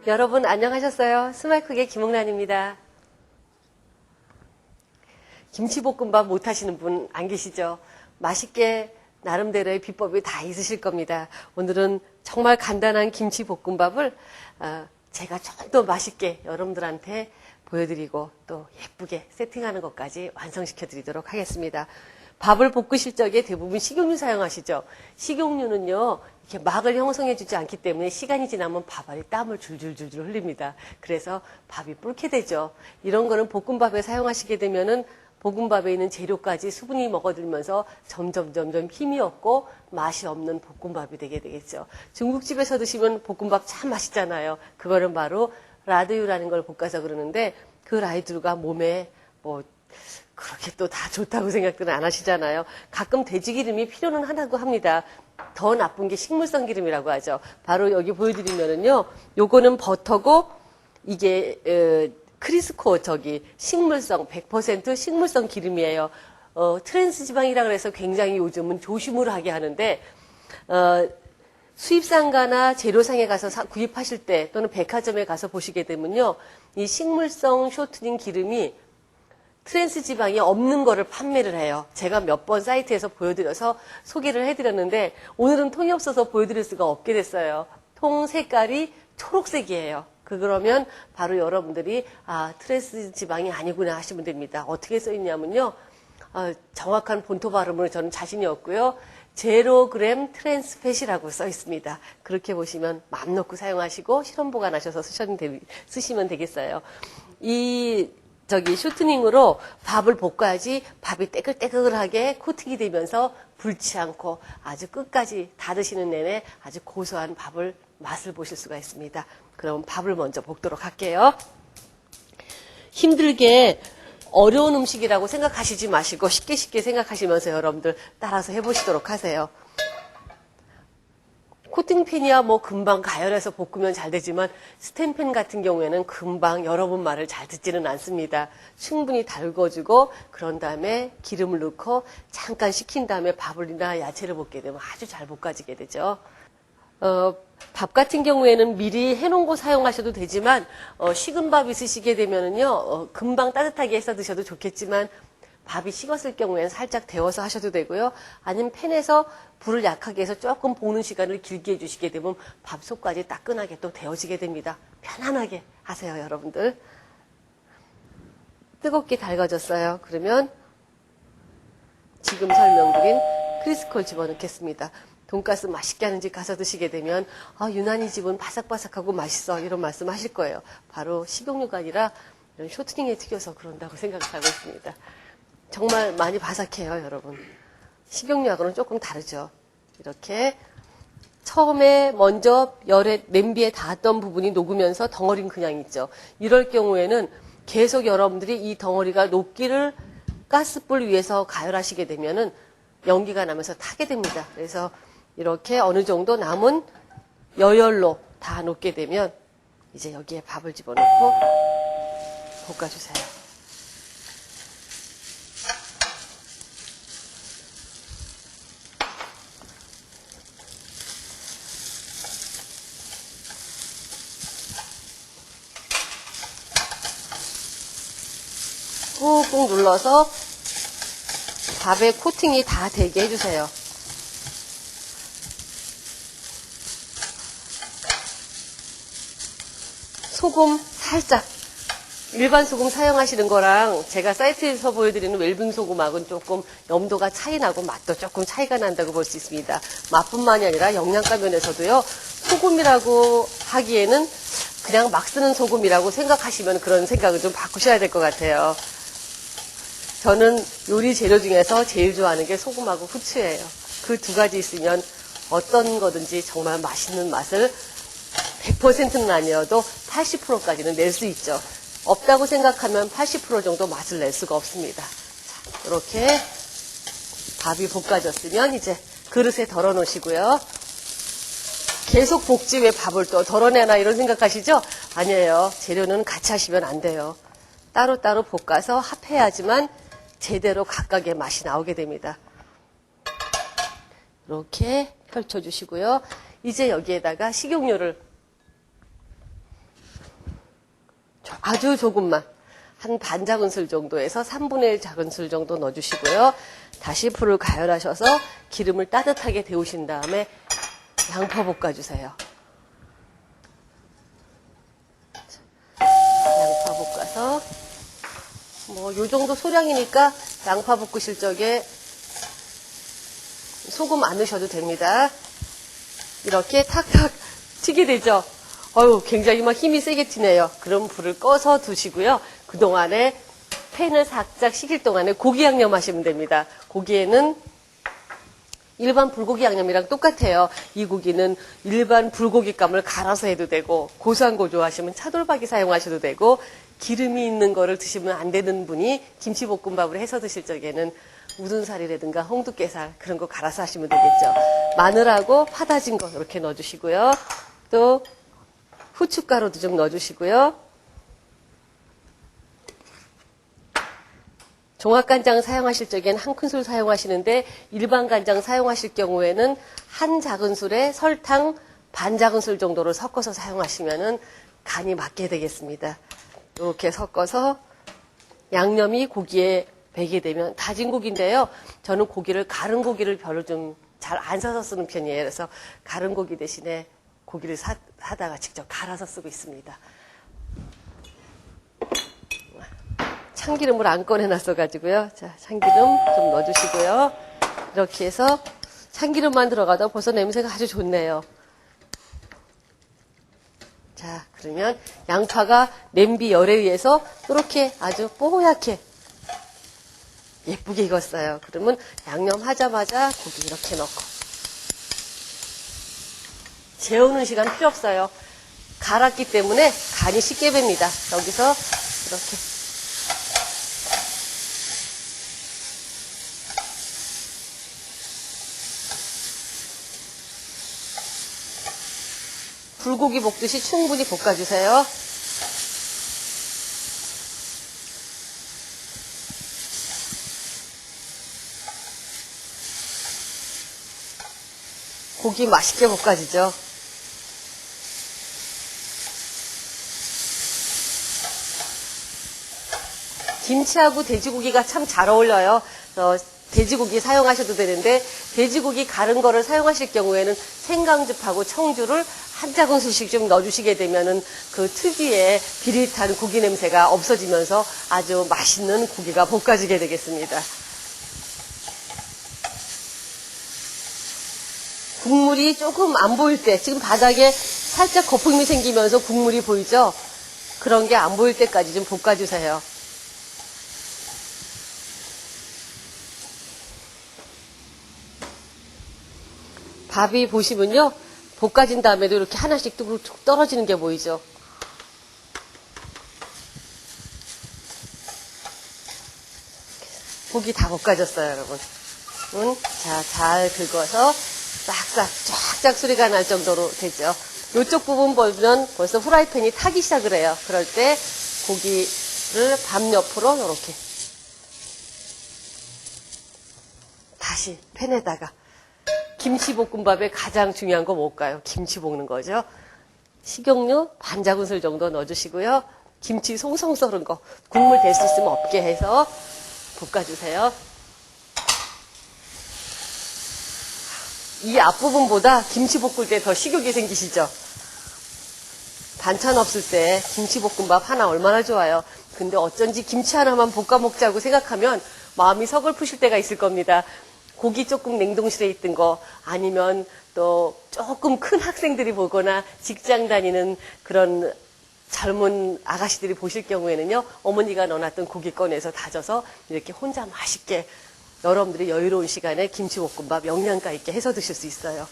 여러분 안녕하셨어요? 스마이크의 김홍란입니다. 김치볶음밥 못하시는 분 안 계시죠? 맛있게 나름대로의 비법이 다 있으실 겁니다. 오늘은 정말 간단한 김치볶음밥을 제가 좀 더 맛있게 여러분들한테 보여드리고 또 예쁘게 세팅하는 것까지 완성시켜 드리도록 하겠습니다. 밥을 볶으실 적에 대부분 식용유 사용하시죠. 식용유는요, 이렇게 막을 형성해 주지 않기 때문에 시간이 지나면 밥알이 땀을 줄줄줄줄 흘립니다. 그래서 밥이 불게 되죠. 이런 거는 볶음밥에 사용하시게 되면은 볶음밥에 있는 재료까지 수분이 먹어들면서 점점 힘이 없고 맛이 없는 볶음밥이 되게 되겠죠. 중국집에서 드시면 볶음밥 참 맛있잖아요. 그거는 바로 라드유라는 걸 볶아서 그러는데 그 라드유가 몸에 그렇게 또 다 좋다고 생각들은 안 하시잖아요. 가끔 돼지기름이 필요는 하다고 합니다. 더 나쁜 게 식물성 기름이라고 하죠. 바로 여기 보여드리면은요, 요거는 버터고 이게 크리스코 식물성 100% 식물성 기름이에요. 트랜스 지방이라 그래서 굉장히 요즘은 조심을 하게 하는데 수입상가나 재료상에 가서 구입하실 때 또는 백화점에 가서 보시게 되면요, 이 식물성 쇼트닝 기름이 트랜스 지방이 없는 거를 판매를 해요. 제가 몇 번 사이트에서 보여드려서 소개를 해드렸는데 오늘은 통이 없어서 보여드릴 수가 없게 됐어요. 통 색깔이 초록색이에요. 그러면 바로 여러분들이 트랜스 지방이 아니구나 하시면 됩니다. 어떻게 써있냐면요, 정확한 본토 발음으로 저는 자신이 없고요, 제로그램 트랜스팻이라고 써 있습니다. 그렇게 보시면 마음 놓고 사용하시고 실험 보관하셔서 쓰시면 되겠어요. 쇼트닝으로 밥을 볶아야지 밥이 떼글떼글하게 코팅이 되면서 불지 않고 아주 끝까지 다 드시는 내내 아주 고소한 밥을 맛을 보실 수가 있습니다. 그럼 밥을 먼저 볶도록 할게요. 힘들게 어려운 음식이라고 생각하시지 마시고 쉽게 생각하시면서 여러분들 따라서 해보시도록 하세요. 코팅팬이야 금방 가열해서 볶으면 잘 되지만 스텐팬 같은 경우에는 금방 여러분 말을 잘 듣지는 않습니다. 충분히 달궈주고 그런 다음에 기름을 넣고 잠깐 식힌 다음에 밥을이나 야채를 볶게 되면 아주 잘 볶아지게 되죠. 밥 같은 경우에는 미리 해놓은 거 사용하셔도 되지만 식은 밥 있으시게 되면은요, 금방 따뜻하게 해서 드셔도 좋겠지만 밥이 식었을 경우에는 살짝 데워서 하셔도 되고요. 아니면 팬에서 불을 약하게 해서 조금 볶는 시간을 길게 해주시게 되면 밥 속까지 따끈하게 또 데워지게 됩니다. 편안하게 하세요, 여러분들. 뜨겁게 달궈졌어요. 그러면 지금 설명드린 크리스콜 집어넣겠습니다. 돈가스 맛있게 하는 집 가서 드시게 되면 유난히 집은 바삭바삭하고 맛있어 이런 말씀 하실 거예요. 바로 식용유가 아니라 이런 쇼트닝에 튀겨서 그런다고 생각하고 있습니다. 정말 많이 바삭해요, 여러분. 식용유하고는 조금 다르죠. 이렇게 처음에 먼저 냄비에 닿았던 부분이 녹으면서 덩어리는 그냥 있죠. 이럴 경우에는 계속 여러분들이 이 덩어리가 녹기를 가스불 위에서 가열하시게 되면은 연기가 나면서 타게 됩니다. 그래서 이렇게 어느 정도 남은 여열로 다 녹게 되면 이제 여기에 밥을 집어넣고 볶아주세요. 꾹꾹 눌러서 밥에 코팅이 다 되게 해주세요. 소금 살짝, 일반 소금 사용하시는 거랑 제가 사이트에서 보여드리는 웰빙 소금하고는 조금 염도가 차이 나고 맛도 조금 차이가 난다고 볼 수 있습니다. 맛뿐만이 아니라 영양가 면에서도요, 소금이라고 하기에는 그냥 막 쓰는 소금이라고 생각하시면 그런 생각을 좀 바꾸셔야 될 것 같아요. 저는 요리 재료 중에서 제일 좋아하는 게 소금하고 후추예요. 그 두 가지 있으면 어떤 거든지 정말 맛있는 맛을 100%는 아니어도 80%까지는 낼 수 있죠. 없다고 생각하면 80% 정도 맛을 낼 수가 없습니다. 자, 이렇게 밥이 볶아졌으면 이제 그릇에 덜어 놓으시고요. 계속 볶지 왜 밥을 또 덜어내나 이런 생각하시죠? 아니에요. 재료는 같이 하시면 안 돼요. 따로따로 볶아서 합해야지만 제대로 각각의 맛이 나오게 됩니다. 이렇게 펼쳐주시고요. 이제 여기에다가 식용유를 아주 조금만, 한 반 작은술 정도에서 3분의 1 작은술 정도 넣어주시고요. 다시 불을 가열하셔서 기름을 따뜻하게 데우신 다음에 양파 볶아주세요. 양파 볶아서 뭐 요 정도 소량이니까 양파 볶으실 적에 소금 안 넣으셔도 됩니다. 이렇게 탁탁 튀게 되죠. 어유, 굉장히 막 힘이 세게 튀네요. 그럼 불을 꺼서 두시고요. 그동안에 팬을 살짝 식힐 동안에 고기 양념 하시면 됩니다. 고기에는 일반 불고기 양념이랑 똑같아요. 이 고기는 일반 불고기감을 갈아서 해도 되고, 고소한 거 좋아하시면 차돌박이 사용하셔도 되고, 기름이 있는 거를 드시면 안 되는 분이 김치볶음밥을 해서 드실 적에는 우둔살이라든가 홍두깨살 그런 거 갈아서 하시면 되겠죠. 마늘하고 파 다진 거 이렇게 넣어주시고요. 또 후춧가루도 좀 넣어주시고요. 종합간장 사용하실 적에는 한 큰술 사용하시는데 일반 간장 사용하실 경우에는 한 작은술에 설탕 반 작은술 정도를 섞어서 사용하시면은 간이 맞게 되겠습니다. 이렇게 섞어서 양념이 고기에 배게 되면 다진 고기인데요. 저는 고기를 가른 고기를 별로 좀 잘 안 사서 쓰는 편이에요. 그래서 가른 고기 대신에 고기를 사다가 직접 갈아서 쓰고 있습니다. 참기름을 안 꺼내놨어가지고요. 자, 참기름 좀 넣어주시고요. 이렇게 해서 참기름만 들어가도 벌써 냄새가 아주 좋네요. 자, 그러면 양파가 냄비 열에 의해서 이렇게 아주 뽀얗게 예쁘게 익었어요. 그러면 양념하자마자 고기 이렇게 넣고 재우는 시간 필요 없어요. 갈았기 때문에 간이 쉽게 뱄니다. 여기서 이렇게 불고기 볶듯이 충분히 볶아주세요. 고기 맛있게 볶아지죠. 김치하고 돼지고기가 참 잘 어울려요. 돼지고기 사용하셔도 되는데 돼지고기 가른 거를 사용하실 경우에는 생강즙하고 청주를 한 작은술씩 좀 넣어주시게 되면은 그 특유의 비릿한 고기 냄새가 없어지면서 아주 맛있는 고기가 볶아지게 되겠습니다. 국물이 조금 안 보일 때, 지금 바닥에 살짝 거품이 생기면서 국물이 보이죠? 그런 게 안 보일 때까지 좀 볶아주세요. 밥이 보시면요, 볶아진 다음에도 이렇게 하나씩 뚝뚝 떨어지는 게 보이죠? 고기 다 볶아졌어요, 여러분. 자, 잘 긁어서 싹싹 쫙쫙 소리가 날 정도로 되죠. 이쪽 부분 보면 벌써 후라이팬이 타기 시작을 해요. 그럴 때 고기를 반 옆으로 이렇게 다시 팬에다가 김치볶음밥의 가장 중요한 거 뭘까요? 김치 볶는 거죠. 식용유 반 작은술 정도 넣어주시고요. 김치 송송 썰은 거 국물 될 수 있으면 없게 해서 볶아주세요. 이 앞부분보다 김치 볶을 때 더 식욕이 생기시죠? 반찬 없을 때 김치볶음밥 하나 얼마나 좋아요. 근데 어쩐지 김치 하나만 볶아 먹자고 생각하면 마음이 서글프실 때가 있을 겁니다. 고기 조금 냉동실에 있던 거 아니면 또 조금 큰 학생들이 보거나 직장 다니는 그런 젊은 아가씨들이 보실 경우에는요. 어머니가 넣어놨던 고기 꺼내서 다져서 이렇게 혼자 맛있게 여러분들이 여유로운 시간에 김치볶음밥 영양가 있게 해서 드실 수 있어요.